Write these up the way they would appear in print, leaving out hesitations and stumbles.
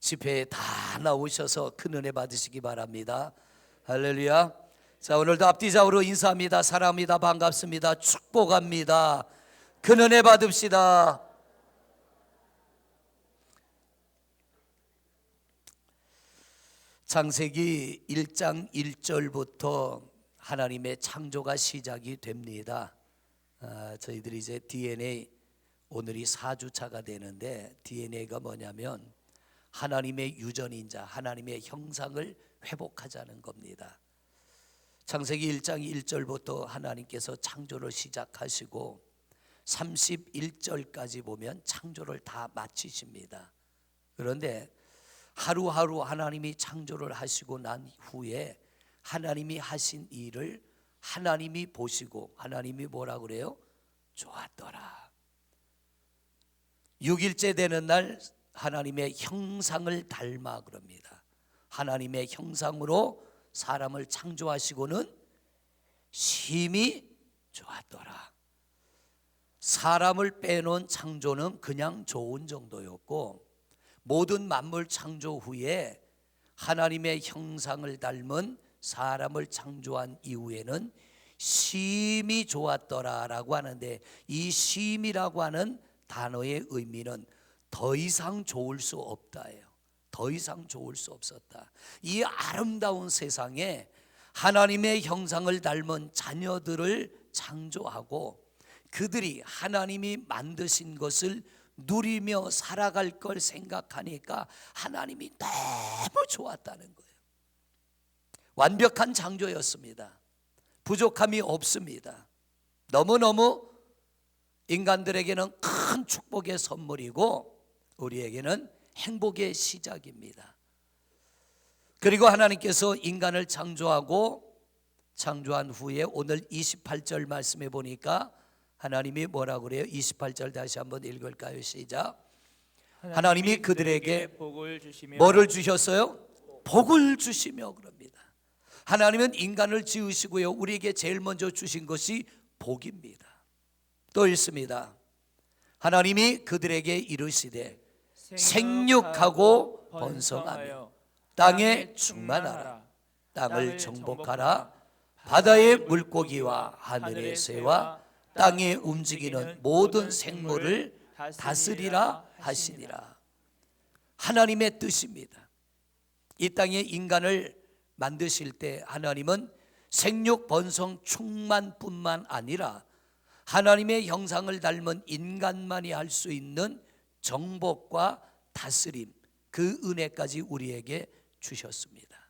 집회에 다 나오셔서 큰 은혜 받으시기 바랍니다. 할렐루야. 자, 오늘도 앞뒤좌우로 인사합니다. 사랑합니다. 반갑습니다. 축복합니다. 큰 은혜 받읍시다. 창세기 1장 1절부터 하나님의 창조가 시작이 됩니다. 저희들이 이제 DNA, 오늘이 4주차가 되는데, DNA가 뭐냐면 하나님의 유전인자, 하나님의 형상을 회복하자는 겁니다. 창세기 1장 1절부터 하나님께서 창조를 시작하시고 31절까지 보면 창조를 다 마치십니다. 그런데 하루하루 하나님이 창조를 하시고 난 후에 하나님이 하신 일을 하나님이 보시고, 하나님이 뭐라 그래요? 좋았더라. 6일째 되는 날 하나님의 형상을 닮아 그럽니다. 하나님의 형상으로 사람을 창조하시고는 심히 좋았더라. 사람을 빼놓은 창조는 그냥 좋은 정도였고, 모든 만물 창조 후에 하나님의 형상을 닮은 사람을 창조한 이후에는 심히 좋았더라라고 하는데, 이 심이라고 하는 단어의 의미는 더 이상 좋을 수 없다예요. 더 이상 좋을 수 없었다. 이 아름다운 세상에 하나님의 형상을 닮은 자녀들을 창조하고 그들이 하나님이 만드신 것을 누리며 살아갈 걸 생각하니까 하나님이 너무 좋았다는 거예요. 완벽한 창조였습니다. 부족함이 없습니다. 너무너무 인간들에게는 큰 축복의 선물이고 우리에게는 행복의 시작입니다. 그리고 하나님께서 인간을 창조한 후에 오늘 28절 말씀해 보니까 하나님이 뭐라고 그래요? 28절 다시 한번 읽을까요? 시작. 하나님이 그들에게 복을 주시며, 뭐를 주셨어요? 복을 주시며 그럽니다. 하나님은 인간을 지으시고요, 우리에게 제일 먼저 주신 것이 복입니다. 또 읽습니다. 하나님이 그들에게 이르시되 생육하고 번성하며 땅에 충만하라. 땅을 정복하라. 바다의 물고기와 하늘의 새와 땅에 움직이는 모든 생물을 다스리라 하시니라. 하나님의 뜻입니다. 이 땅에 인간을 만드실 때 하나님은 생육, 번성, 충만뿐만 아니라 하나님의 형상을 닮은 인간만이 할 수 있는 정복과 다스림, 그 은혜까지 우리에게 주셨습니다.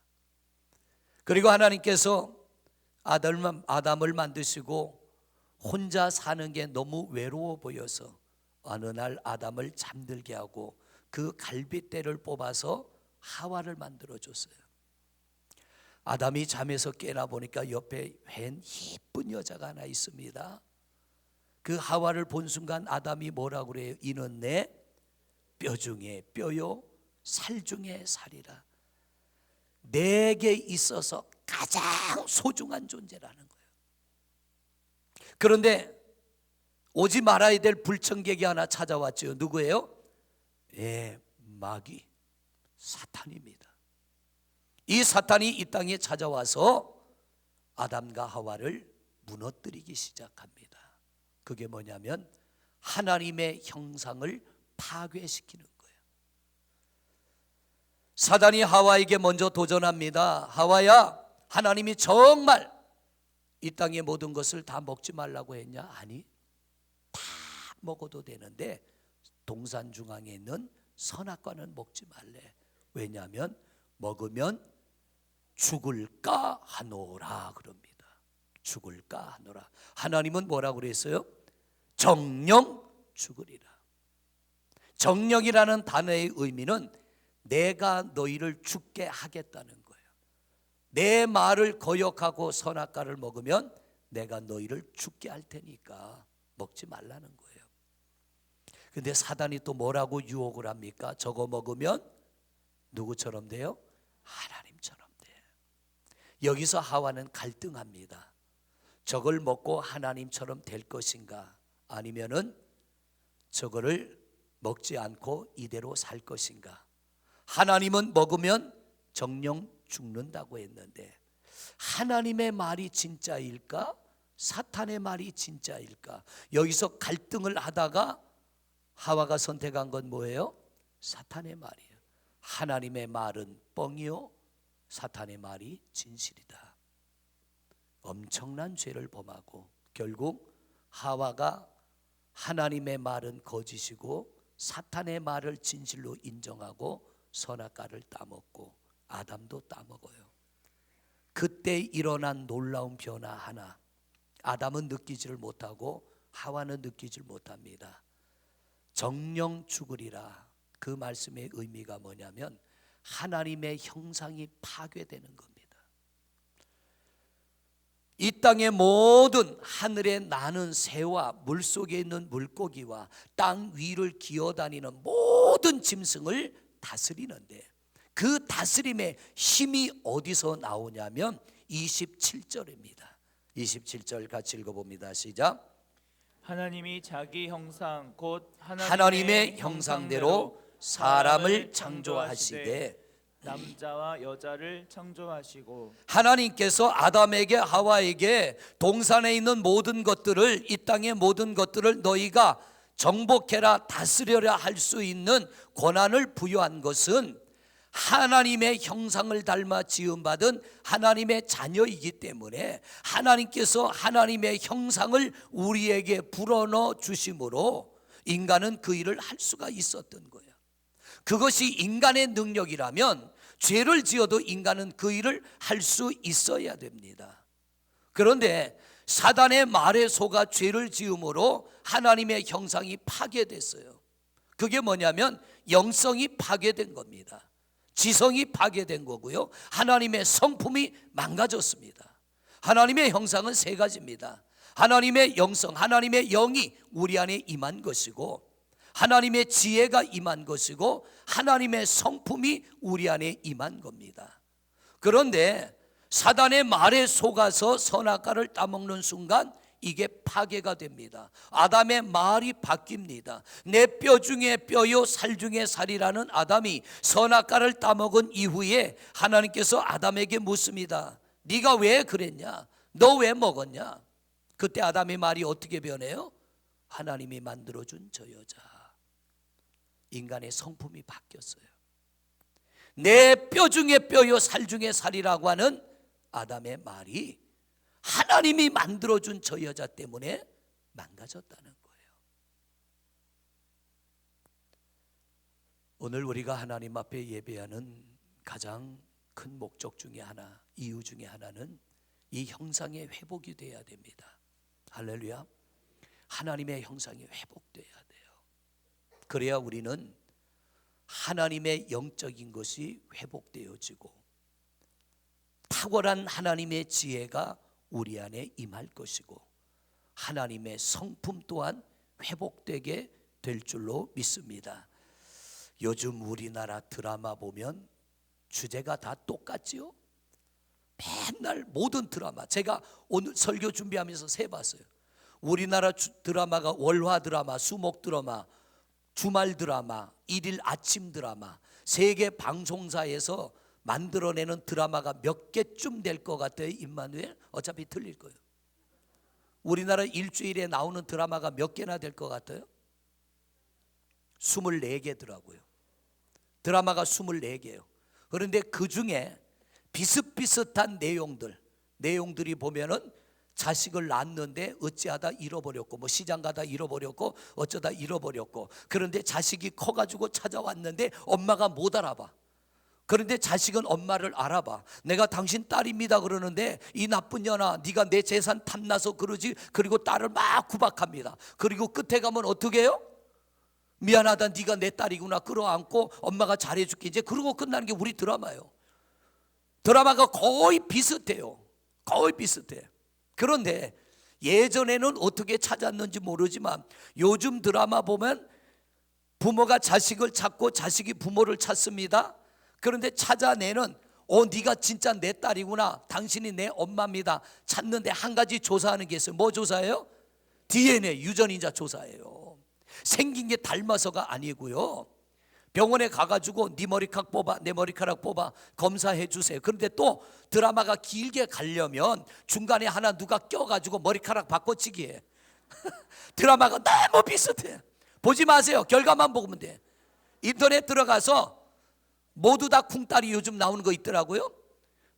그리고 하나님께서 아담을 만드시고 혼자 사는 게 너무 외로워 보여서 어느 날 아담을 잠들게 하고 그 갈빗대를 뽑아서 하와를 만들어 줬어요. 아담이 잠에서 깨나 보니까 옆에 웬 예쁜 여자가 하나 있습니다. 그 하와를 본 순간 아담이 뭐라고 그래요? 이는 내 뼈 중에 뼈요 살 중에 살이라. 내게 있어서 가장 소중한 존재라는 거예요. 그런데 오지 말아야 될 불청객이 하나 찾아왔죠. 누구예요? 마귀, 사탄입니다. 이 사탄이 이 땅에 찾아와서 아담과 하와를 무너뜨리기 시작합니다. 그게 뭐냐면 하나님의 형상을 파괴시키는 거예요. 사단이 하와에게 먼저 도전합니다. 하와야, 하나님이 정말 이 땅의 모든 것을 다 먹지 말라고 했냐? 아니, 다 먹어도 되는데 동산 중앙에 있는 선악과는 먹지 말래. 왜냐하면 먹으면 죽을까 하노라 그럽니다. 죽을까 하노라. 하나님은 뭐라고 그랬어요? 정령 죽으리라. 정령이라는 단어의 의미는 내가 너희를 죽게 하겠다는 거예요. 내 말을 거역하고 선악과를 먹으면 내가 너희를 죽게 할 테니까 먹지 말라는 거예요. 근데 사단이 또 뭐라고 유혹을 합니까? 저거 먹으면 누구처럼 돼요? 하나님처럼 돼요. 여기서 하와는 갈등합니다. 저걸 먹고 하나님처럼 될 것인가, 아니면은 저거를 먹지 않고 이대로 살 것인가. 하나님은 먹으면 정령 죽는다고 했는데 하나님의 말이 진짜일까? 사탄의 말이 진짜일까? 여기서 갈등을 하다가 하와가 선택한 건 뭐예요? 사탄의 말이에요. 하나님의 말은 뻥이요, 사탄의 말이 진실이다. 엄청난 죄를 범하고 결국 하와가 하나님의 말은 거짓이고 사탄의 말을 진실로 인정하고 선악과를 따먹고 아담도 따먹어요. 그때 일어난 놀라운 변화 하나, 아담은 느끼지를 못하고 하와는 느끼질 못합니다. 정령 죽으리라. 그 말씀의 의미가 뭐냐면 하나님의 형상이 파괴되는 겁니다. 이 땅의 모든 하늘에 나는 새와 물속에 있는 물고기와 땅 위를 기어다니는 모든 짐승을 다스리는데 그 다스림의 힘이 어디서 나오냐면 27절입니다. 27절 같이 읽어봅니다. 시작. 하나님이 자기 형상 곧 하나님의 형상대로 사람을 창조하시되 남자와 여자를 창조하시고 하나님께서 아담에게 하와에게 동산에 있는 모든 것들을, 이 땅의 모든 것들을 너희가 정복해라 다스려라 할 수 있는 권한을 부여한 것은 하나님의 형상을 닮아 지음받은 하나님의 자녀이기 때문에 하나님께서 하나님의 형상을 우리에게 불어넣어 주심으로 인간은 그 일을 할 수가 있었던 거예요. 그것이 인간의 능력이라면 죄를 지어도 인간은 그 일을 할 수 있어야 됩니다. 그런데 사단의 말에 속아 죄를 지음으로 하나님의 형상이 파괴됐어요. 그게 뭐냐면 영성이 파괴된 겁니다. 지성이 파괴된 거고요. 하나님의 성품이 망가졌습니다. 하나님의 형상은 세 가지입니다. 하나님의 영성, 하나님의 영이 우리 안에 임한 것이고, 하나님의 지혜가 임한 것이고, 하나님의 성품이 우리 안에 임한 겁니다. 그런데 사단의 말에 속아서 선악과를 따먹는 순간 이게 파괴가 됩니다. 아담의 말이 바뀝니다. 내 뼈 중에 뼈요 살 중에 살이라는 아담이 선악과를 따먹은 이후에 하나님께서 아담에게 묻습니다. 네가 왜 그랬냐? 너 왜 먹었냐? 그때 아담의 말이 어떻게 변해요? 하나님이 만들어준 저 여자. 인간의 성품이 바뀌었어요. 내 뼈 중에 뼈요 살 중에 살이라고 하는 아담의 말이 하나님이 만들어준 저 여자 때문에 망가졌다는 거예요. 오늘 우리가 하나님 앞에 예배하는 가장 큰 목적 중에 하나, 이유 중에 하나는 이 형상의 회복이 돼야 됩니다. 할렐루야. 하나님의 형상이 회복돼야 돼요. 그래야 우리는 하나님의 영적인 것이 회복되어지고 탁월한 하나님의 지혜가 우리 안에 임할 것이고 하나님의 성품 또한 회복되게 될 줄로 믿습니다. 요즘 우리나라 드라마 보면 주제가 다 똑같지요? 맨날 모든 드라마, 제가 오늘 설교 준비하면서 세봤어요. 우리나라 드라마가 월화 드라마, 수목 드라마, 주말 드라마, 일일 아침 드라마, 세계 방송사에서 만들어내는 드라마가 몇 개쯤 될 것 같아요? 임마누엘? 어차피 틀릴 거예요. 우리나라 일주일에 나오는 드라마가 몇 개나 될 것 같아요? 24개더라고요. 드라마가 24개예요. 그런데 그 중에 비슷비슷한 내용들이 보면은 자식을 낳았는데 어찌하다 잃어버렸고, 뭐 시장 가다 잃어버렸고, 어쩌다 잃어버렸고, 그런데 자식이 커가지고 찾아왔는데 엄마가 못 알아봐. 그런데 자식은 엄마를 알아봐. 내가 당신 딸입니다 그러는데 이 나쁜 년아, 네가 내 재산 탐나서 그러지. 그리고 딸을 막 구박합니다. 그리고 끝에 가면 어떻게 해요? 미안하다, 네가 내 딸이구나 끌어안고 엄마가 잘해줄게. 이제 그러고 끝나는 게 우리 드라마예요. 드라마가 거의 비슷해요. 거의 비슷해. 그런데 예전에는 어떻게 찾았는지 모르지만 요즘 드라마 보면 부모가 자식을 찾고 자식이 부모를 찾습니다. 그런데 찾아내는 네가 진짜 내 딸이구나, 당신이 내 엄마입니다 찾는데 한 가지 조사하는 게 있어요. 뭐 조사해요? DNA 유전인자 조사해요. 생긴 게 닮아서가 아니고요, 병원에 가가지고 네 머리카락 뽑아, 내 머리카락 뽑아 검사해 주세요. 그런데 또 드라마가 길게 가려면 중간에 하나 누가 껴가지고 머리카락 바꿔치기 해. 드라마가 너무 비슷해. 보지 마세요. 결과만 보면 돼. 인터넷 들어가서 모두 다 쿵따리 요즘 나오는 거 있더라고요.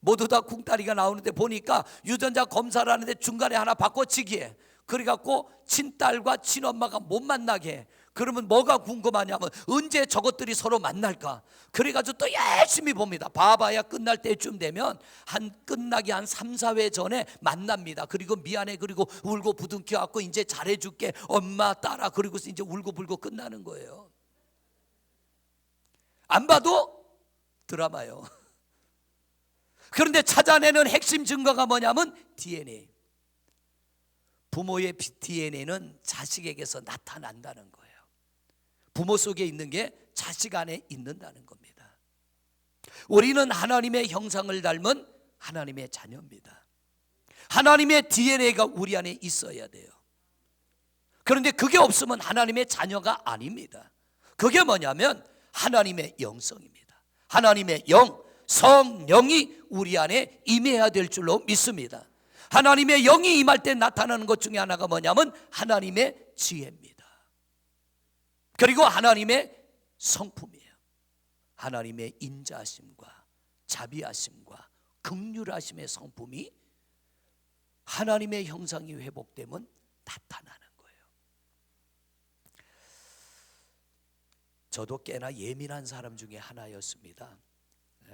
모두 다 쿵따리가 나오는데 보니까 유전자 검사를 하는데 중간에 하나 바꿔치기 해. 그래갖고 친딸과 친엄마가 못 만나게 해. 그러면 뭐가 궁금하냐면 언제 저것들이 서로 만날까. 그래가지고 또 열심히 봅니다. 봐봐야 끝날 때쯤 되면 끝나기 한 3, 4회 전에 만납니다. 그리고 미안해, 그리고 울고 부둥켜 갖고 이제 잘해줄게 엄마 딸아, 그리고서 이제 울고 불고 끝나는 거예요. 안 봐도 드라마요. 그런데 찾아내는 핵심 증거가 뭐냐면 DNA. 부모의 DNA는 자식에게서 나타난다는 거예요. 부모 속에 있는 게 자식 안에 있는다는 겁니다. 우리는 하나님의 형상을 닮은 하나님의 자녀입니다. 하나님의 DNA가 우리 안에 있어야 돼요. 그런데 그게 없으면 하나님의 자녀가 아닙니다. 그게 뭐냐면 하나님의 영성입니다. 하나님의 영, 성령이 우리 안에 임해야 될 줄로 믿습니다. 하나님의 영이 임할 때 나타나는 것 중에 하나가 뭐냐면 하나님의 지혜입니다. 그리고 하나님의 성품이에요. 하나님의 인자하심과 자비하심과 긍휼하심의 성품이 하나님의 형상이 회복되면 나타나는 거예요. 저도 꽤나 예민한 사람 중에 하나였습니다.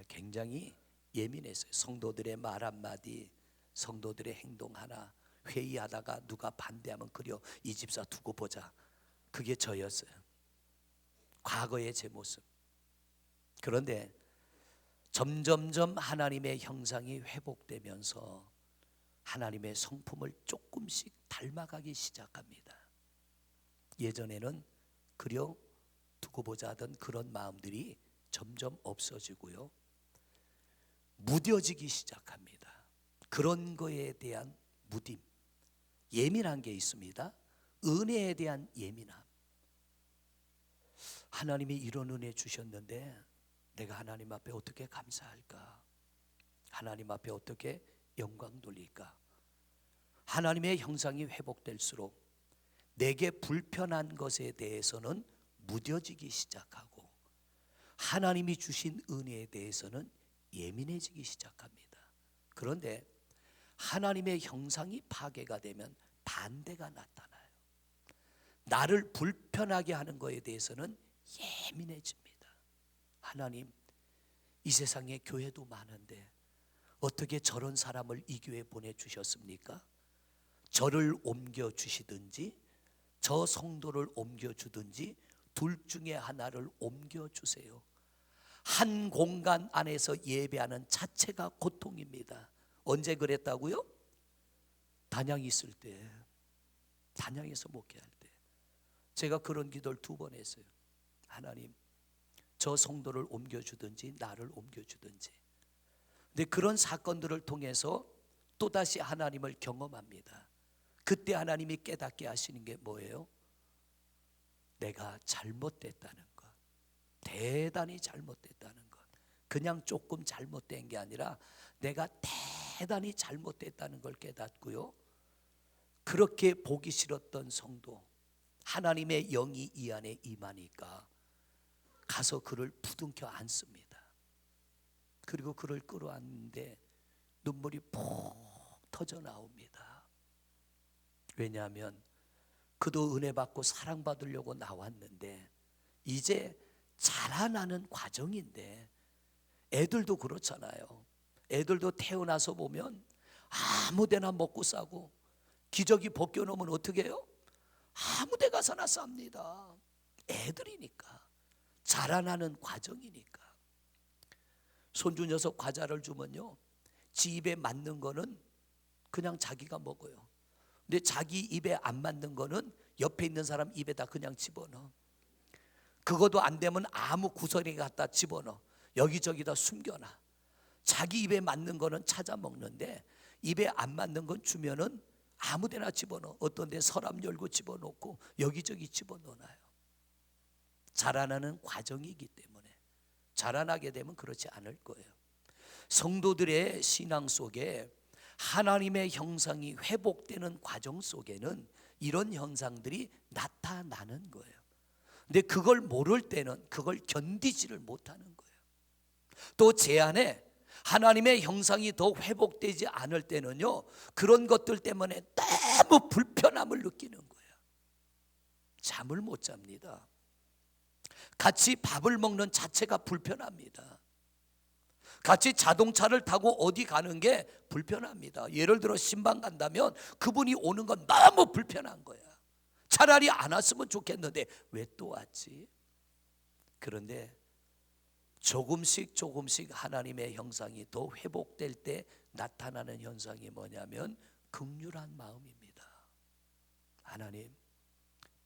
굉장히 예민했어요. 성도들의 말 한마디, 성도들의 행동 하나, 회의하다가 누가 반대하면 그려 이 집사 두고 보자. 그게 저였어요. 과거의 제 모습. 그런데 점점점 하나님의 형상이 회복되면서 하나님의 성품을 조금씩 닮아가기 시작합니다. 예전에는 그려 두고 보자 하던 그런 마음들이 점점 없어지고요, 무뎌지기 시작합니다. 그런 거에 대한 무딤, 예민한 게 있습니다. 은혜에 대한 예민함. 하나님이 이런 은혜 주셨는데 내가 하나님 앞에 어떻게 감사할까? 하나님 앞에 어떻게 영광 돌릴까? 하나님의 형상이 회복될수록 내게 불편한 것에 대해서는 무뎌지기 시작하고 하나님이 주신 은혜에 대해서는 예민해지기 시작합니다. 그런데 하나님의 형상이 파괴가 되면 반대가 나타나요. 나를 불편하게 하는 것에 대해서는 예민해집니다. 하나님, 이 세상에 교회도 많은데 어떻게 저런 사람을 이 교회에 보내주셨습니까? 저를 옮겨주시든지 저 성도를 옮겨주든지 둘 중에 하나를 옮겨주세요. 한 공간 안에서 예배하는 자체가 고통입니다. 언제 그랬다고요? 단양 있을 때, 단양에서 목회할 때 제가 그런 기도를 2번 했어요. 하나님, 저 성도를 옮겨주든지 나를 옮겨주든지. 근데 그런 사건들을 통해서 또다시 하나님을 경험합니다. 그때 하나님이 깨닫게 하시는 게 뭐예요? 내가 잘못됐다는 것, 대단히 잘못됐다는 것. 그냥 조금 잘못된 게 아니라 내가 대단히 잘못됐다는 걸 깨닫고요, 그렇게 보기 싫었던 성도, 하나님의 영이 이 안에 임하니까 가서 그를 부둥켜 안습니다. 그리고 그를 끌어안는데 눈물이 푹 터져 나옵니다. 왜냐하면 그도 은혜 받고 사랑받으려고 나왔는데 이제 자라나는 과정인데, 애들도 그렇잖아요. 애들도 태어나서 보면 아무데나 먹고 싸고 기저귀 벗겨놓으면 어떻게 해요? 아무데 가서나 쌉니다. 애들이니까, 자라나는 과정이니까. 손주 녀석 과자를 주면요, 지 입에 맞는 거는 그냥 자기가 먹어요. 근데 자기 입에 안 맞는 거는 옆에 있는 사람 입에다 그냥 집어넣어. 그것도 안 되면 아무 구석에 갖다 집어넣어. 여기저기다 숨겨놔. 자기 입에 맞는 거는 찾아 먹는데 입에 안 맞는 건 주면은 아무 데나 집어넣어. 어떤 데 서랍 열고 집어넣고 여기저기 집어넣어놔요. 자라나는 과정이기 때문에 자라나게 되면 그렇지 않을 거예요. 성도들의 신앙 속에 하나님의 형상이 회복되는 과정 속에는 이런 현상들이 나타나는 거예요. 근데 그걸 모를 때는 그걸 견디지를 못하는 거예요. 또 제 안에 하나님의 형상이 더 회복되지 않을 때는요, 그런 것들 때문에 너무 불편함을 느끼는 거예요. 잠을 못 잡니다. 같이 밥을 먹는 자체가 불편합니다. 같이 자동차를 타고 어디 가는 게 불편합니다. 예를 들어 신방 간다면 그분이 오는 건 너무 불편한 거야. 차라리 안 왔으면 좋겠는데 왜 또 왔지? 그런데 조금씩 하나님의 형상이 더 회복될 때 나타나는 현상이 뭐냐면 긍휼한 마음입니다. 하나님,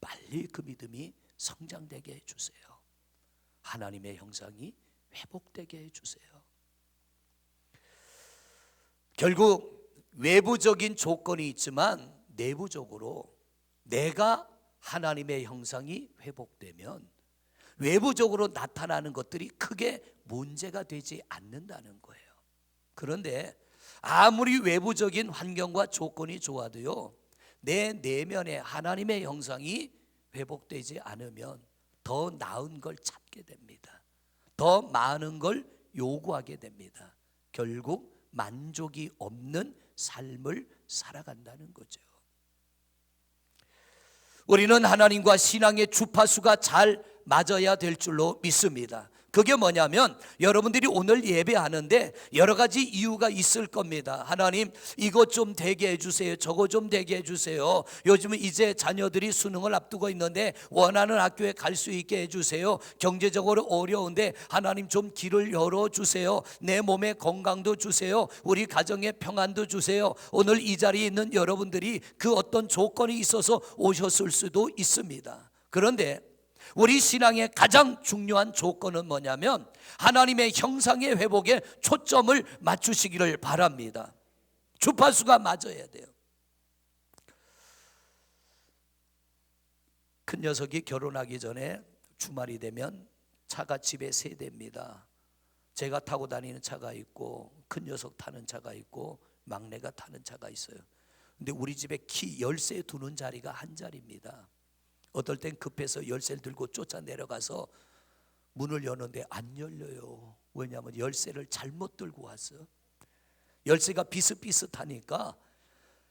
빨리 그 믿음이 성장되게 해주세요. 하나님의 형상이 회복되게 해주세요. 결국 외부적인 조건이 있지만 내부적으로 내가 하나님의 형상이 회복되면 외부적으로 나타나는 것들이 크게 문제가 되지 않는다는 거예요. 그런데 아무리 외부적인 환경과 조건이 좋아도요, 내 내면에 하나님의 형상이 회복되지 않으면 더 나은 걸 찾게 됩니다. 더 많은 걸 요구하게 됩니다. 결국 만족이 없는 삶을 살아간다는 거죠. 우리는 하나님과 신앙의 주파수가 잘 맞아야 될 줄로 믿습니다. 그게 뭐냐면 여러분들이 오늘 예배하는데 여러 가지 이유가 있을 겁니다. 하나님, 이것 좀 되게 해주세요. 저거 좀 되게 해주세요. 요즘은 이제 자녀들이 수능을 앞두고 있는데 원하는 학교에 갈 수 있게 해주세요. 경제적으로 어려운데 하나님 좀 길을 열어주세요. 내 몸에 건강도 주세요. 우리 가정에 평안도 주세요. 오늘 이 자리에 있는 여러분들이 그 어떤 조건이 있어서 오셨을 수도 있습니다. 그런데 우리 신앙의 가장 중요한 조건은 뭐냐면 하나님의 형상의 회복에 초점을 맞추시기를 바랍니다. 주파수가 맞아야 돼요. 큰 녀석이 결혼하기 전에 주말이 되면 차가 집에 세 대입니다. 제가 타고 다니는 차가 있고 큰 녀석 타는 차가 있고 막내가 타는 차가 있어요. 근데 우리 집에 키 열쇠 두는 자리가 한 자리입니다. 어떨 땐 급해서 열쇠를 들고 쫓아 내려가서 문을 여는데 안 열려요. 왜냐하면 열쇠를 잘못 들고 왔어. 열쇠가 비슷비슷하니까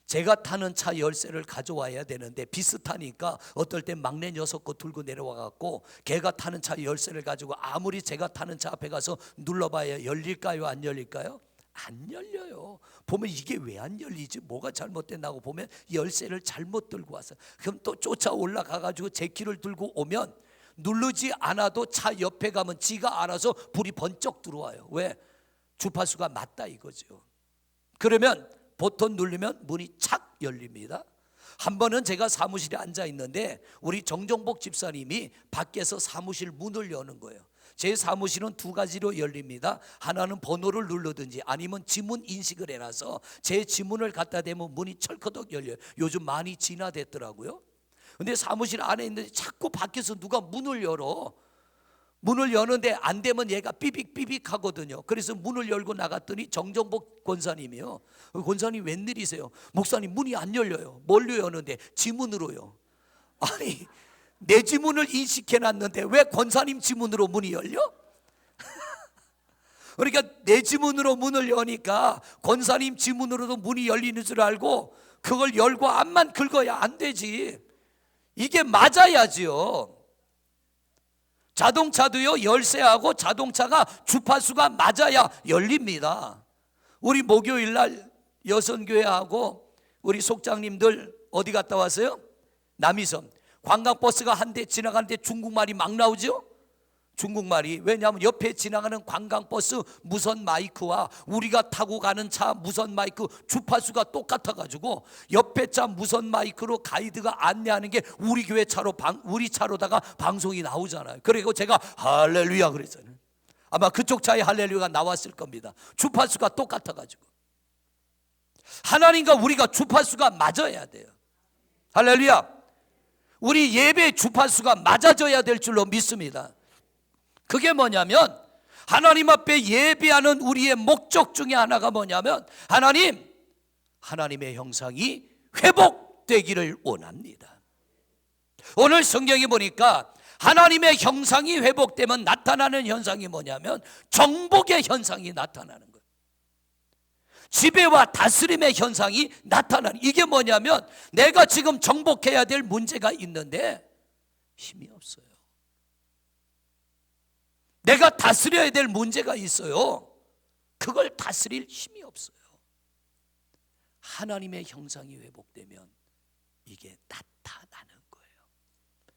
제가 타는 차 열쇠를 가져와야 되는데 비슷하니까 어떨 땐 막내 녀석 거 들고 내려와갖고 걔가 타는 차 열쇠를 가지고 아무리 제가 타는 차 앞에 가서 눌러봐야 열릴까요? 안 열릴까요? 안 열려요. 보면 이게 왜 안 열리지? 뭐가 잘못됐나고 보면 열쇠를 잘못 들고 왔어요. 그럼 또 쫓아 올라가가지고 제 키를 들고 오면 누르지 않아도 차 옆에 가면 지가 알아서 불이 번쩍 들어와요. 왜? 주파수가 맞다 이거죠. 그러면 버튼 누르면 문이 착 열립니다. 한 번은 제가 사무실에 앉아 있는데 우리 정정복 집사님이 밖에서 사무실 문을 여는 거예요. 제 사무실은 두 가지로 열립니다. 하나는 번호를 누르든지 아니면 지문 인식을 해놔서 제 지문을 갖다 대면 문이 철커덕 열려요. 요즘 많이 진화됐더라고요. 근데 사무실 안에 있는데 자꾸 밖에서 누가 문을 열어. 문을 여는데 안 되면 얘가 삐빅삐빅 하거든요. 그래서 문을 열고 나갔더니 정정복 권사님이요. 권사님 웬일이세요? 목사님 문이 안 열려요. 뭘로 여는데? 지문으로요. 아니, 내 지문을 인식해놨는데 왜 권사님 지문으로 문이 열려? 그러니까 내 지문으로 문을 여니까 권사님 지문으로도 문이 열리는 줄 알고 그걸 열고 앞만 긁어야 안 되지. 이게 맞아야지요. 자동차도요, 열쇠하고 자동차가 주파수가 맞아야 열립니다. 우리 목요일 날 여선교회하고 우리 속장님들 어디 갔다 왔어요? 남이섬. 관광버스가 한 대 지나가는데 중국말이 막 나오죠? 중국말이. 왜냐하면 옆에 지나가는 관광버스 무선 마이크와 우리가 타고 가는 차 무선 마이크 주파수가 똑같아가지고 옆에 차 무선 마이크로 가이드가 안내하는 게 우리 교회 차로 우리 차로다가 방송이 나오잖아요. 그리고 제가 할렐루야 그랬잖아요. 아마 그쪽 차에 할렐루야가 나왔을 겁니다. 주파수가 똑같아가지고. 하나님과 우리가 주파수가 맞아야 돼요. 할렐루야. 우리 예배 주파수가 맞아져야 될 줄로 믿습니다. 그게 뭐냐면 하나님 앞에 예배하는 우리의 목적 중에 하나가 뭐냐면 하나님의 형상이 회복되기를 원합니다. 오늘 성경에 보니까 하나님의 형상이 회복되면 나타나는 현상이 뭐냐면 정복의 현상이 나타나는 거예요. 지배와 다스림의 현상이 나타나는, 이게 뭐냐면 내가 지금 정복해야 될 문제가 있는데 힘이 없어요. 내가 다스려야 될 문제가 있어요. 그걸 다스릴 힘이 없어요. 하나님의 형상이 회복되면 이게 나타나는 거예요.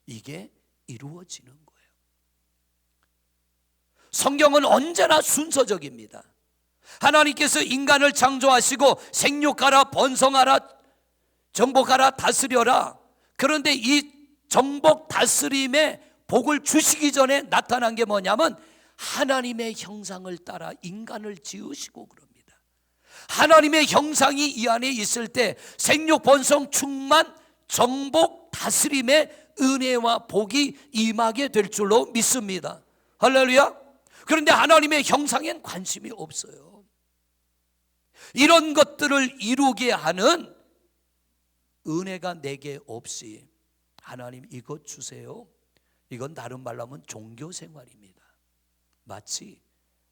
이게 이루어지는 거예요. 성경은 언제나 순서적입니다. 하나님께서 인간을 창조하시고 생육하라, 번성하라, 정복하라, 다스려라. 그런데 이 정복 다스림의 복을 주시기 전에 나타난 게 뭐냐면 하나님의 형상을 따라 인간을 지으시고 그럽니다. 하나님의 형상이 이 안에 있을 때 생육, 번성, 충만, 정복, 다스림의 은혜와 복이 임하게 될 줄로 믿습니다. 할렐루야. 그런데 하나님의 형상엔 관심이 없어요. 이런 것들을 이루게 하는 은혜가 내게 없이 하나님 이것 주세요, 이건 다른 말로 하면 종교 생활입니다. 마치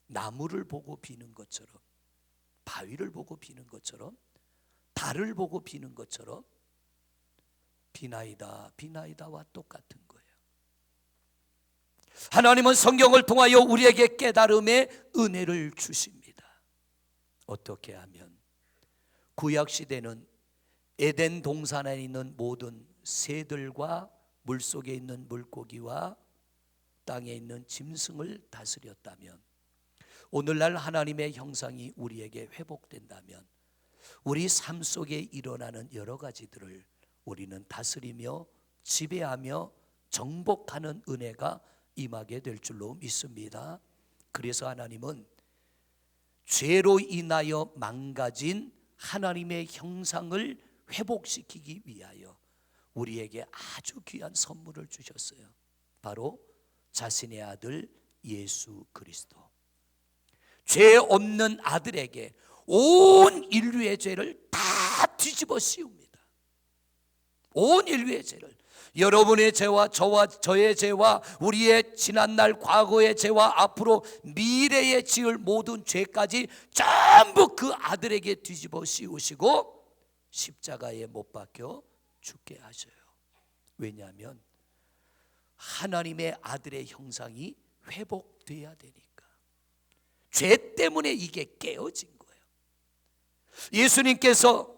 나무를 보고 비는 것처럼, 바위를 보고 비는 것처럼, 달을 보고 비는 것처럼 비나이다 비나이다와 똑같은 거예요. 하나님은 성경을 통하여 우리에게 깨달음의 은혜를 주십니다. 어떻게 하면? 구약시대는 에덴 동산에 있는 모든 새들과 물속에 있는 물고기와 땅에 있는 짐승을 다스렸다면, 오늘날 하나님의 형상이 우리에게 회복된다면 우리 삶 속에 일어나는 여러 가지들을 우리는 다스리며 지배하며 정복하는 은혜가 임하게 될 줄로 믿습니다. 그래서 하나님은 죄로 인하여 망가진 하나님의 형상을 회복시키기 위하여 우리에게 아주 귀한 선물을 주셨어요. 바로 자신의 아들 예수 그리스도. 죄 없는 아들에게 온 인류의 죄를 다 뒤집어 씌웁니다. 온 인류의 죄를, 여러분의 죄와 저의 죄와 우리의 지난날 과거의 죄와 앞으로 미래에 지을 모든 죄까지 전부 그 아들에게 뒤집어 씌우시고 십자가에 못 박혀 죽게 하셔요. 왜냐하면 하나님의 아들의 형상이 회복돼야 되니까. 죄 때문에 이게 깨어진 거예요. 예수님께서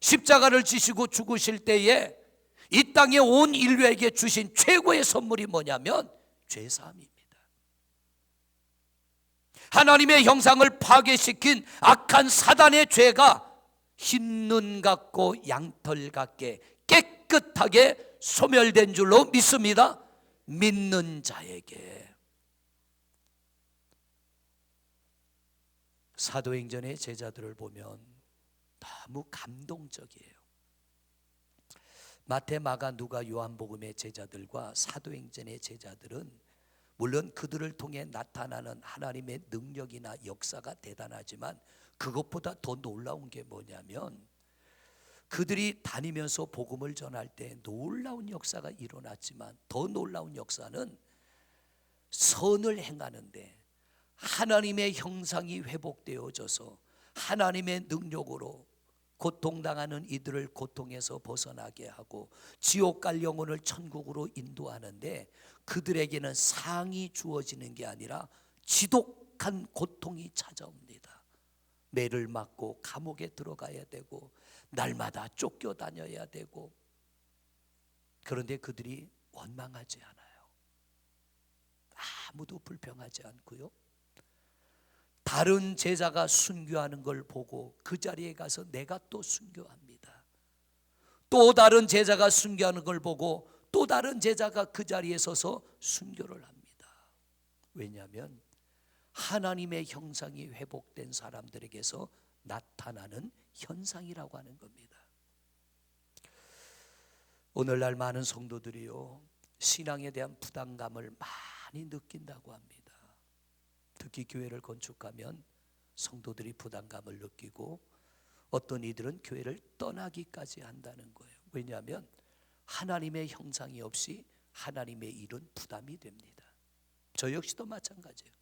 십자가를 지시고 죽으실 때에 이 땅에 온 인류에게 주신 최고의 선물이 뭐냐면 죄사함입니다. 하나님의 형상을 파괴시킨 악한 사단의 죄가 흰눈 같고 양털 같게 깨끗하게 소멸된 줄로 믿습니다. 믿는 자에게. 사도행전의 제자들을 보면 너무 감동적이에요. 마태, 마가, 누가, 요한복음의 제자들과 사도행전의 제자들은 물론 그들을 통해 나타나는 하나님의 능력이나 역사가 대단하지만 그것보다 더 놀라운 게 뭐냐면 그들이 다니면서 복음을 전할 때 놀라운 역사가 일어났지만 더 놀라운 역사는 선을 행하는데 하나님의 형상이 회복되어져서 하나님의 능력으로 고통당하는 이들을 고통에서 벗어나게 하고 지옥 갈 영혼을 천국으로 인도하는데 그들에게는 상이 주어지는 게 아니라 지독한 고통이 찾아옵니다. 매를 맞고 감옥에 들어가야 되고 날마다 쫓겨다녀야 되고. 그런데 그들이 원망하지 않아요. 아무도 불평하지 않고요. 다른 제자가 순교하는 걸 보고 그 자리에 가서 내가 또 순교합니다. 또 다른 제자가 순교하는 걸 보고 또 다른 제자가 그 자리에 서서 순교를 합니다. 왜냐하면 하나님의 형상이 회복된 사람들에게서 나타나는 현상이라고 하는 겁니다. 오늘날 많은 성도들이요, 신앙에 대한 부담감을 많이 느낀다고 합니다. 특히 교회를 건축하면 성도들이 부담감을 느끼고 어떤 이들은 교회를 떠나기까지 한다는 거예요. 왜냐하면 하나님의 형상이 없이 하나님의 일은 부담이 됩니다. 저 역시도 마찬가지예요.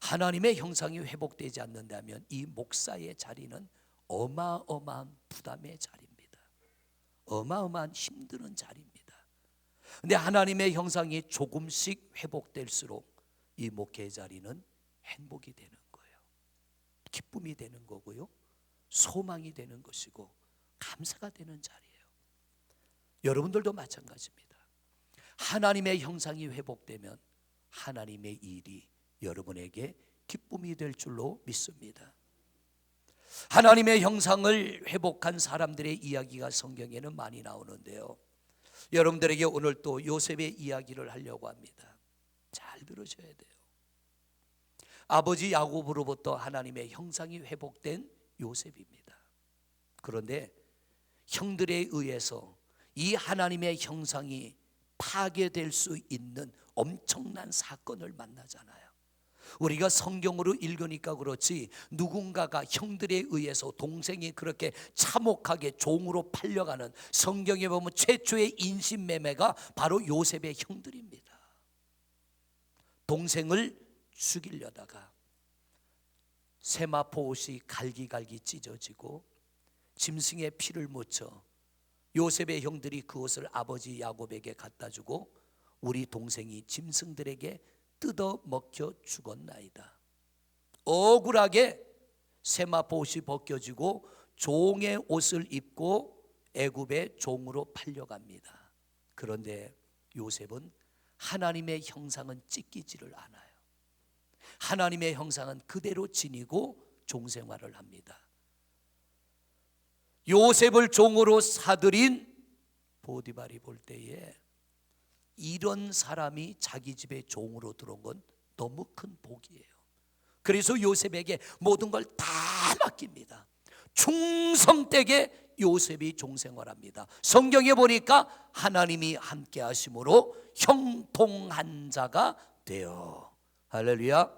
하나님의 형상이 회복되지 않는다면 이 목사의 자리는 어마어마한 부담의 자리입니다. 어마어마한 힘드는 자리입니다. 근데 하나님의 형상이 조금씩 회복될수록 이 목회의 자리는 행복이 되는 거예요. 기쁨이 되는 거고요, 소망이 되는 것이고 감사가 되는 자리예요. 여러분들도 마찬가지입니다. 하나님의 형상이 회복되면 하나님의 일이 여러분에게 기쁨이 될 줄로 믿습니다. 하나님의 형상을 회복한 사람들의 이야기가 성경에는 많이 나오는데요, 여러분들에게 오늘 또 요셉의 이야기를 하려고 합니다. 잘 들으셔야 돼요. 아버지 야곱으로부터 하나님의 형상이 회복된 요셉입니다. 그런데 형들에 의해서 이 하나님의 형상이 파괴될 수 있는 엄청난 사건을 만나잖아요. 우리가 성경으로 읽으니까 그렇지, 누군가가 형들에 의해서 동생이 그렇게 참혹하게 종으로 팔려가는, 성경에 보면 최초의 인신매매가 바로 요셉의 형들입니다. 동생을 죽이려다가 세마포 옷이 갈기갈기 찢어지고 짐승의 피를 묻혀 요셉의 형들이 그 옷을 아버지 야곱에게 갖다 주고 우리 동생이 짐승들에게 뜯어 먹혀 죽었나이다. 억울하게 세마포 옷이 벗겨지고 종의 옷을 입고 애굽의 종으로 팔려갑니다. 그런데 요셉은 하나님의 형상은 찢기지를 않아요. 하나님의 형상은 그대로 지니고 종생활을 합니다. 요셉을 종으로 사들인 보디발이 볼 때에 이런 사람이 자기 집에 종으로 들어온 건 너무 큰 복이에요. 그래서 요셉에게 모든 걸 다 맡깁니다. 충성되게 요셉이 종생활합니다. 성경에 보니까 하나님이 함께 하심으로 형통한 자가 되어. 할렐루야.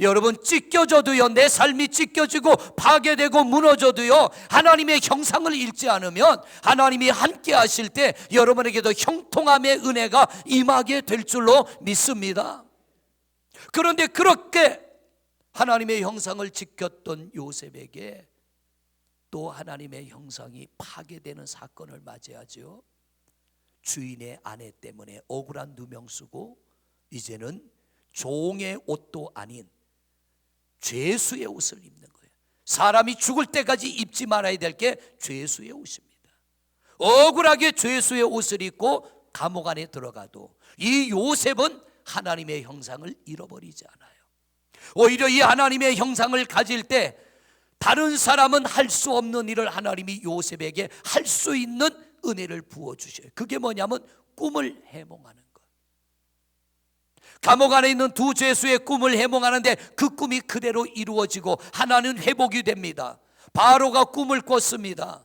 여러분, 찢겨져도요, 내 삶이 찢겨지고 파괴되고 무너져도요, 하나님의 형상을 잃지 않으면 하나님이 함께 하실 때 여러분에게도 형통함의 은혜가 임하게 될 줄로 믿습니다. 그런데 그렇게 하나님의 형상을 지켰던 요셉에게 또 하나님의 형상이 파괴되는 사건을 맞이하죠. 주인의 아내 때문에 억울한 누명 쓰고 이제는 종의 옷도 아닌 죄수의 옷을 입는 거예요. 사람이 죽을 때까지 입지 말아야 될 게 죄수의 옷입니다. 억울하게 죄수의 옷을 입고 감옥 안에 들어가도 이 요셉은 하나님의 형상을 잃어버리지 않아요. 오히려 이 하나님의 형상을 가질 때 다른 사람은 할 수 없는 일을 하나님이 요셉에게 할 수 있는 은혜를 부어주셔요. 그게 뭐냐면 꿈을 해몽하는 것. 감옥 안에 있는 두 죄수의 꿈을 해몽하는데 그 꿈이 그대로 이루어지고 하나는 회복이 됩니다. 바로가 꿈을 꿨습니다.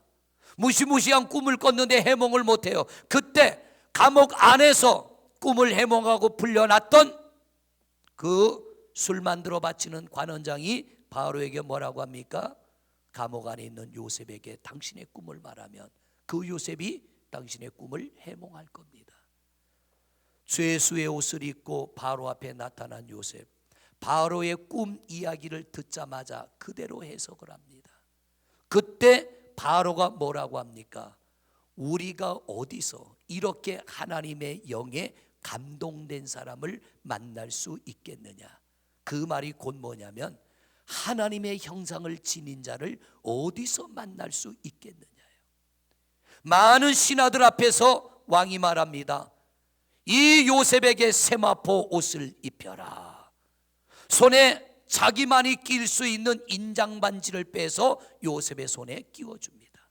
무시무시한 꿈을 꿨는데 해몽을 못해요. 그때 감옥 안에서 꿈을 해몽하고 풀려났던 그 술 만들어 바치는 관원장이 바로에게 뭐라고 합니까? 감옥 안에 있는 요셉에게 당신의 꿈을 말하면 그 요셉이 당신의 꿈을 해몽할 겁니다. 죄수의 옷을 입고 바로 앞에 나타난 요셉, 바로의 꿈 이야기를 듣자마자 그대로 해석을 합니다. 그때 바로가 뭐라고 합니까? 우리가 어디서 이렇게 하나님의 영에 감동된 사람을 만날 수 있겠느냐? 그 말이 곧 뭐냐면 하나님의 형상을 지닌 자를 어디서 만날 수 있겠느냐요. 많은 신하들 앞에서 왕이 말합니다. 이 요셉에게 세마포 옷을 입혀라. 손에 자기만이 낄 수 있는 인장 반지를 빼서 요셉의 손에 끼워줍니다.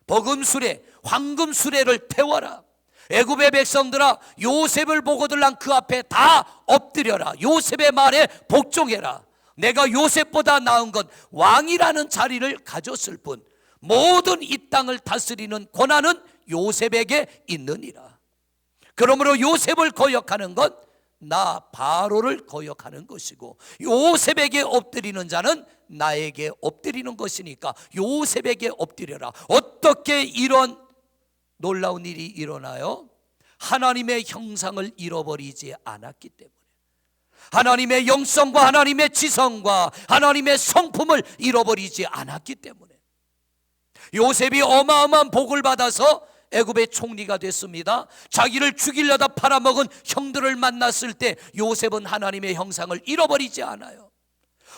버금수레, 황금수레를 태워라. 애굽의 백성들아, 요셉을 보고들랑 그 앞에 다 엎드려라. 요셉의 말에 복종해라. 내가 요셉보다 나은 건 왕이라는 자리를 가졌을 뿐 모든 이 땅을 다스리는 권한은 요셉에게 있느니라. 그러므로 요셉을 거역하는 건 나 바로를 거역하는 것이고, 요셉에게 엎드리는 자는 나에게 엎드리는 것이니까 요셉에게 엎드려라. 어떻게 이런 놀라운 일이 일어나요? 하나님의 형상을 잃어버리지 않았기 때문에, 하나님의 영성과 하나님의 지성과 하나님의 성품을 잃어버리지 않았기 때문에. 요셉이 어마어마한 복을 받아서 애굽의 총리가 됐습니다. 자기를 죽이려다 팔아먹은 형들을 만났을 때 요셉은 하나님의 형상을 잃어버리지 않아요.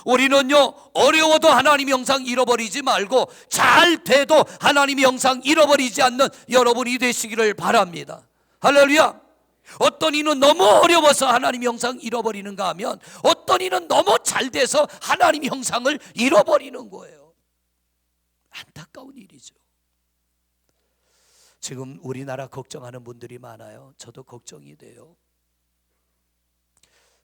우리는요, 어려워도 하나님의 형상 잃어버리지 말고 잘 돼도 하나님의 형상 잃어버리지 않는 여러분이 되시기를 바랍니다. 할렐루야. 어떤 이는 너무 어려워서 하나님의 형상 잃어버리는가 하면, 어떤 이는 너무 잘 돼서 하나님의 형상을 잃어버리는 거예요. 안타까운 일이죠. 지금 우리나라 걱정하는 분들이 많아요. 저도 걱정이 돼요.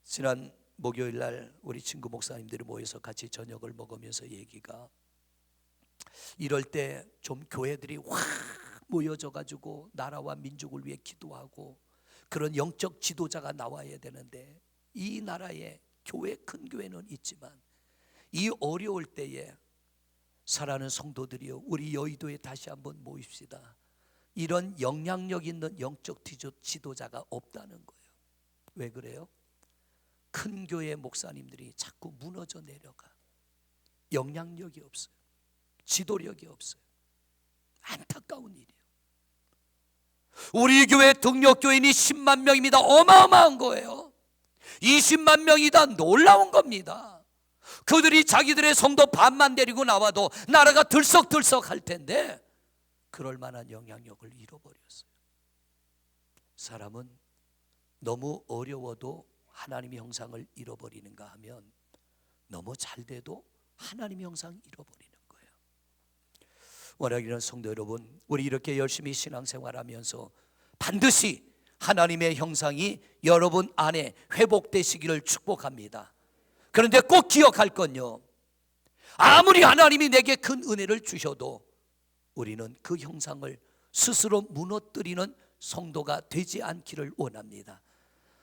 지난 목요일 날 우리 친구 목사님들이 모여서 같이 저녁을 먹으면서 얘기가, 이럴 때 좀 교회들이 확 모여져 가지고 나라와 민족을 위해 기도하고 그런 영적 지도자가 나와야 되는데, 이 나라에 교회, 큰 교회는 있지만 이 어려울 때에 사랑하는 성도들이여, 우리 여의도에 다시 한번 모입시다. 이런 영향력 있는 영적 지도자가 없다는 거예요. 왜 그래요? 큰 교회 목사님들이 자꾸 무너져 내려가. 영향력이 없어요. 지도력이 없어요. 안타까운 일이에요. 우리 교회 등록교인이 10만 명입니다. 어마어마한 거예요. 20만 명이다. 놀라운 겁니다. 그들이 자기들의 성도 반만 데리고 나와도 나라가 들썩들썩 할 텐데 그럴 만한 영향력을 잃어버렸어요. 사람은 너무 어려워도 하나님의 형상을 잃어버리는가 하면, 너무 잘 돼도 하나님의 형상 잃어버리는 거예요. 원하기는 성도 여러분, 우리 이렇게 열심히 신앙생활하면서 반드시 하나님의 형상이 여러분 안에 회복되시기를 축복합니다. 그런데 꼭 기억할 건요, 아무리 하나님이 내게 큰 은혜를 주셔도 우리는 그 형상을 스스로 무너뜨리는 성도가 되지 않기를 원합니다.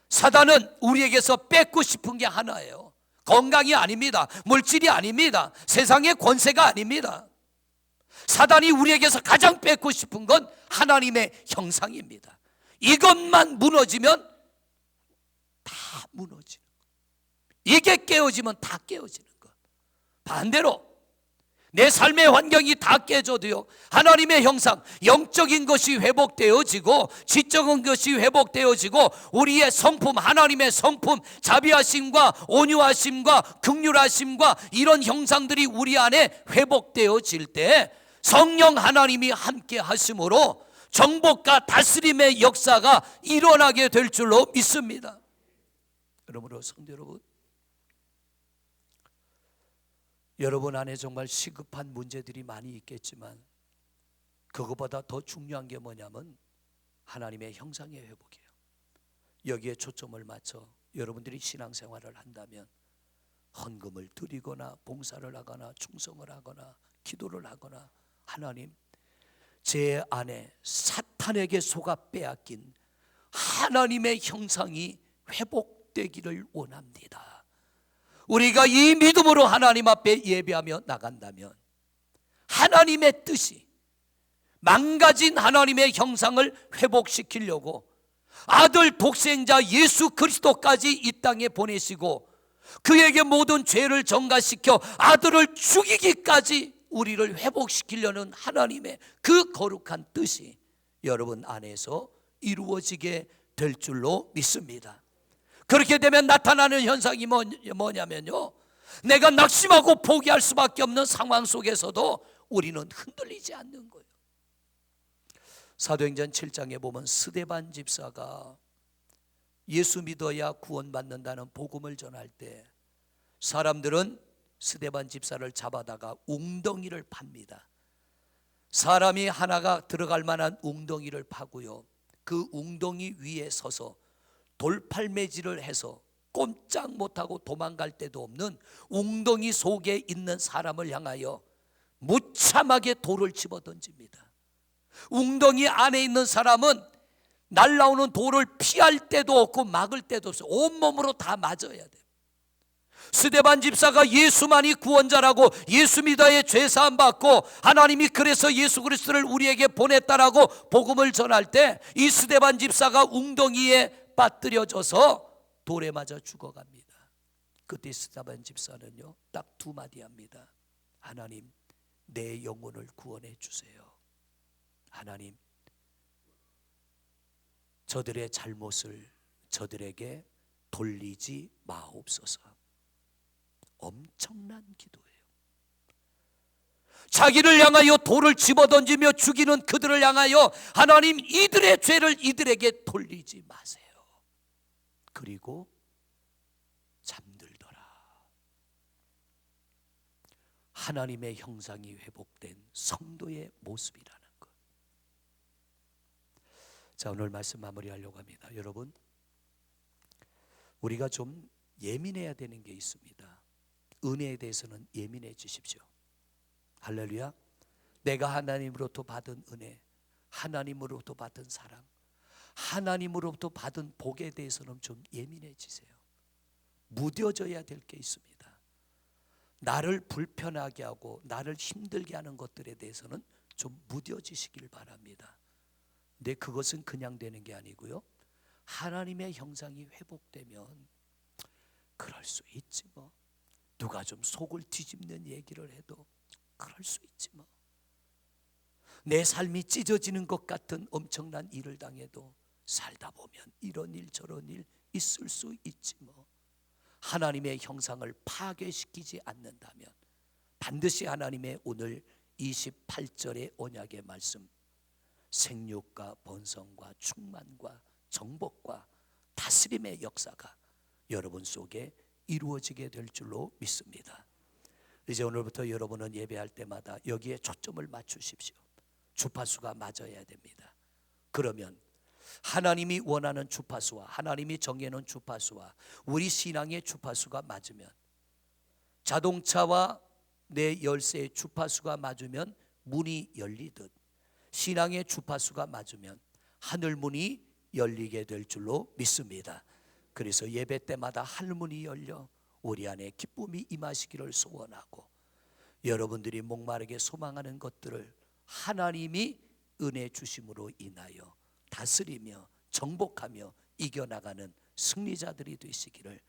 사단은 우리에게서 뺏고 싶은 게 하나예요. 건강이 아닙니다. 물질이 아닙니다. 세상의 권세가 아닙니다. 사단이 우리에게서 가장 뺏고 싶은 건 하나님의 형상입니다. 이것만 무너지면 다 무너지는 것. 이게 깨어지면 다 깨어지는 것. 반대로 내 삶의 환경이 다 깨져도요, 하나님의 형상, 영적인 것이 회복되어지고 지적인 것이 회복되어지고 우리의 성품, 하나님의 성품, 자비하심과 온유하심과 긍휼하심과 이런 형상들이 우리 안에 회복되어질 때 성령 하나님이 함께 하심으로 정복과 다스림의 역사가 일어나게 될 줄로 믿습니다. 그러므로 성도 여러분, 여러분 안에 정말 시급한 문제들이 많이 있겠지만 그것보다 더 중요한 게 뭐냐면 하나님의 형상의 회복이에요. 여기에 초점을 맞춰 여러분들이 신앙생활을 한다면 헌금을 드리거나 봉사를 하거나 충성을 하거나 기도를 하거나, 하나님, 제 안에 사탄에게 속아 빼앗긴 하나님의 형상이 회복되기를 원합니다. 우리가 이 믿음으로 하나님 앞에 예배하며 나간다면 하나님의 뜻이 망가진 하나님의 형상을 회복시키려고 아들 독생자 예수 그리스도까지 이 땅에 보내시고 그에게 모든 죄를 전가시켜 아들을 죽이기까지 우리를 회복시키려는 하나님의 그 거룩한 뜻이 여러분 안에서 이루어지게 될 줄로 믿습니다. 그렇게 되면 나타나는 현상이 뭐냐면요, 내가 낙심하고 포기할 수밖에 없는 상황 속에서도 우리는 흔들리지 않는 거예요. 사도행전 7장에 보면 스데반 집사가 예수 믿어야 구원받는다는 복음을 전할 때 사람들은 스데반 집사를 잡아다가 웅덩이를 팝니다. 사람이 하나가 들어갈 만한 웅덩이를 파고요, 그 웅덩이 위에 서서 돌팔매질을 해서 꼼짝 못하고 도망갈 데도 없는 웅덩이 속에 있는 사람을 향하여 무참하게 돌을 집어던집니다. 웅덩이 안에 있는 사람은 날라오는 돌을 피할 때도 없고 막을 때도 없어요. 온몸으로 다 맞아야 돼요. 스데반 집사가 예수만이 구원자라고, 예수 믿어야 죄 사함 받고 하나님이 그래서 예수 그리스도를 우리에게 보냈다라고 복음을 전할 때 이 스데반 집사가 웅덩이에 빠뜨려져서 돌에 맞아 죽어갑니다. 그때 스데반 집사는요 딱 두 마디 합니다. 하나님, 내 영혼을 구원해 주세요. 하나님, 저들의 잘못을 저들에게 돌리지 마옵소서. 엄청난 기도예요. 자기를 향하여 돌을 집어던지며 죽이는 그들을 향하여 하나님, 이들의 죄를 이들에게 돌리지 마세요. 그리고 잠들더라. 하나님의 형상이 회복된 성도의 모습이라는 것. 자, 오늘 말씀 마무리하려고 합니다. 여러분, 우리가 좀 예민해야 되는 게 있습니다. 은혜에 대해서는 예민해지십시오. 할렐루야. 내가 하나님으로부터 받은 은혜, 하나님으로부터 받은 사랑, 하나님으로부터 받은 복에 대해서는 좀 예민해지세요. 무뎌져야 될 게 있습니다. 나를 불편하게 하고 나를 힘들게 하는 것들에 대해서는 좀 무뎌지시길 바랍니다. 근데 그것은 그냥 되는 게 아니고요, 하나님의 형상이 회복되면 그럴 수 있지 뭐. 누가 좀 속을 뒤집는 얘기를 해도 그럴 수 있지 뭐. 내 삶이 찢어지는 것 같은 엄청난 일을 당해도 살다 보면 이런 일 저런 일 있을 수 있지 뭐. 하나님의 형상을 파괴시키지 않는다면 반드시 하나님의 오늘 28절의 언약의 말씀, 생육과 번성과 충만과 정복과 다스림의 역사가 여러분 속에 이루어지게 될 줄로 믿습니다. 이제 오늘부터 여러분은 예배할 때마다 여기에 초점을 맞추십시오. 주파수가 맞아야 됩니다. 그러면 하나님이 원하는 주파수와 하나님이 정해놓은 주파수와 우리 신앙의 주파수가 맞으면, 자동차와 내 열쇠의 주파수가 맞으면 문이 열리듯 신앙의 주파수가 맞으면 하늘문이 열리게 될 줄로 믿습니다. 그래서 예배 때마다 하늘문이 열려 우리 안에 기쁨이 임하시기를 소원하고, 여러분들이 목마르게 소망하는 것들을 하나님이 은혜 주심으로 인하여 다스리며 정복하며 이겨나가는 승리자들이 되시기를